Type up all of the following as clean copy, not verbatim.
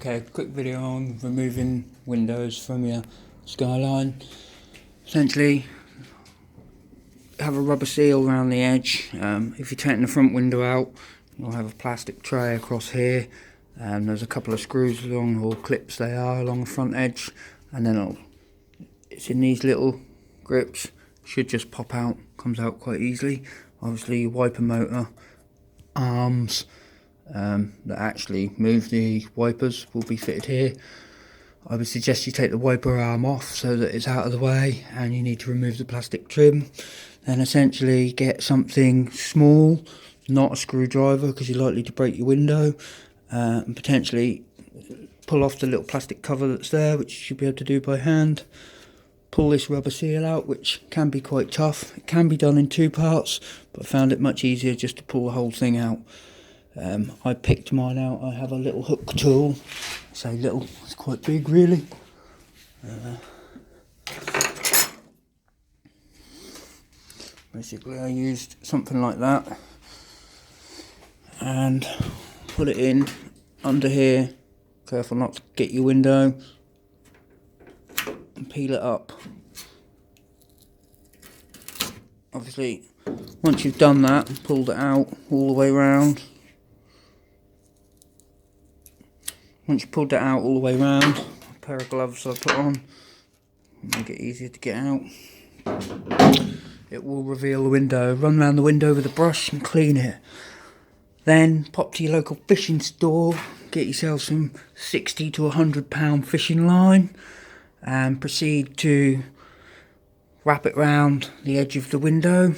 Okay, quick video on removing windows from your skyline. Essentially, have a rubber seal around the edge. If you're taking the front window out, you'll have a plastic tray across here. There's a couple of screws along, or clips they are, along the front edge, and then it's in these little grips. Should just pop out, comes out quite easily. Obviously, your wiper motor arms that actually move the wipers will be fitted here. I would suggest you take the wiper arm off so that it's out of the way, and you need to remove the plastic trim. Then essentially get something small, not a screwdriver because you're likely to break your window, and potentially pull off the little plastic cover that's there, which you should be able to do by hand. Pull this rubber seal out, which can be quite tough. It can be done in two parts, but I found it much easier just to pull the whole thing out. I picked mine out. I have a little hook tool. I say little, it's quite big really. Basically I used something like that and put it in under here. Careful not to get your window, and peel it up. Obviously once you've done that and pulled it out all the way around, once you pulled that out all the way around, a pair of gloves I put on, make it easier to get out. It will reveal the window. Run around the window with a brush and clean it. Then pop to your local fishing store, get yourself some 60 to 100 pound fishing line, and proceed to wrap it round the edge of the window.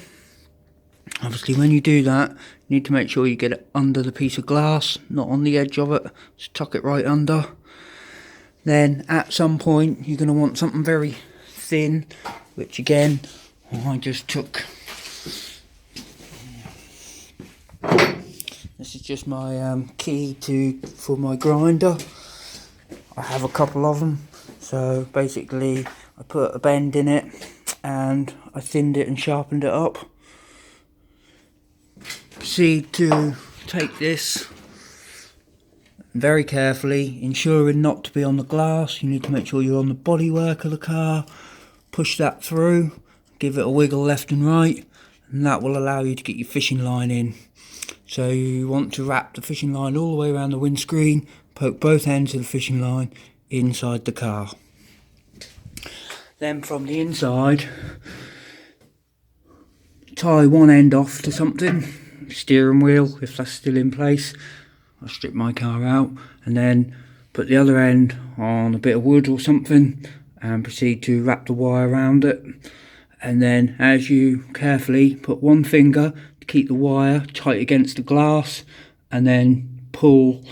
Obviously when you do that, you need to make sure you get it under the piece of glass, not on the edge of it. Just tuck it right under. Then at some point you're going to want something very thin, which again I just took. This is just my key for my grinder. I have a couple of them, so basically I put a bend in it and I thinned it and sharpened it up. Proceed to take this very carefully, ensuring not to be on the glass. You need to make sure you're on the bodywork of the car. Push that through, give it a wiggle left and right, and that will allow you to get your fishing line in. So you want to wrap the fishing line all the way around the windscreen, poke both ends of the fishing line inside the car. Then from the inside, tie one end off to something, steering wheel if that's still in place. I strip my car out and then put the other end on a bit of wood or something and proceed to wrap the wire around it. And then as you carefully put one finger to keep the wire tight against the glass, and then pull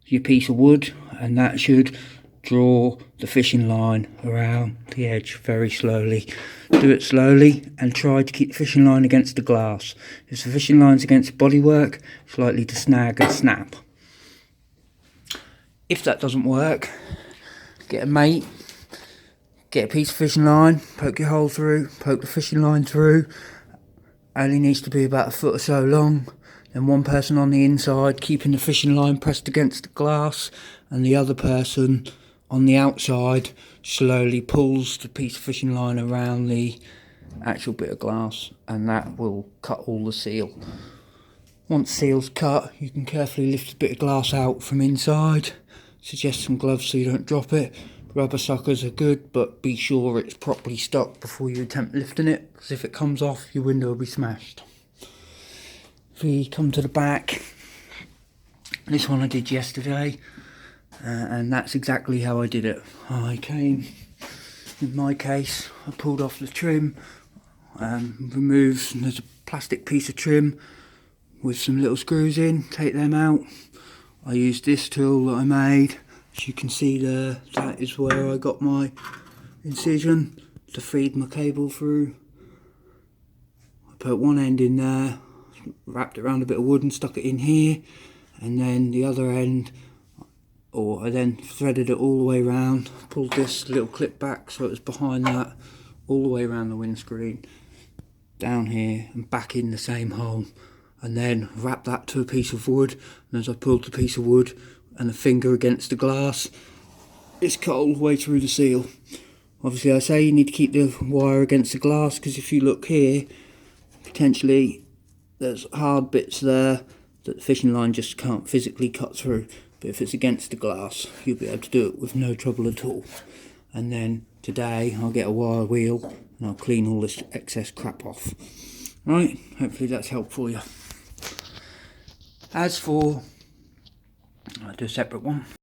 your piece of wood, and that should draw the fishing line around the edge very slowly. Do it slowly and try to keep the fishing line against the glass. If the fishing line's against the bodywork, it's likely to snag and snap. If that doesn't work, get a mate, get a piece of fishing line, poke your hole through, poke the fishing line through. Only needs to be about a foot or so long. Then one person on the inside keeping the fishing line pressed against the glass, and the other person on the outside slowly pulls the piece of fishing line around the actual bit of glass, and that will cut all the seal. Once seal's cut, you can carefully lift the bit of glass out from inside. Suggest some gloves so you don't drop it. Rubber suckers are good, but be sure it's properly stuck before you attempt lifting it, because if it comes off, your window will be smashed. If we come to the back, this one I did yesterday, and that's exactly how I did it. I came, in my case, I pulled off the trim, removed, there's a plastic piece of trim with some little screws in, take them out. I used this tool that I made. As you can see there, that is where I got my incision to feed my cable through. I put one end in there, wrapped it around a bit of wood and stuck it in here, and then the other end, I then threaded it all the way around, pulled this little clip back so it was behind that, all the way around the windscreen, down here and back in the same hole, and then wrapped that to a piece of wood. And as I pulled the piece of wood, and the finger against the glass, it's cut all the way through the seal. Obviously I say you need to keep the wire against the glass, because if you look here, potentially there's hard bits there that the fishing line just can't physically cut through. But if it's against the glass, you'll be able to do it with no trouble at all. And then today I'll get a wire wheel and I'll clean all this excess crap off. Right, hopefully that's helped for you. As for, I'll do a separate one.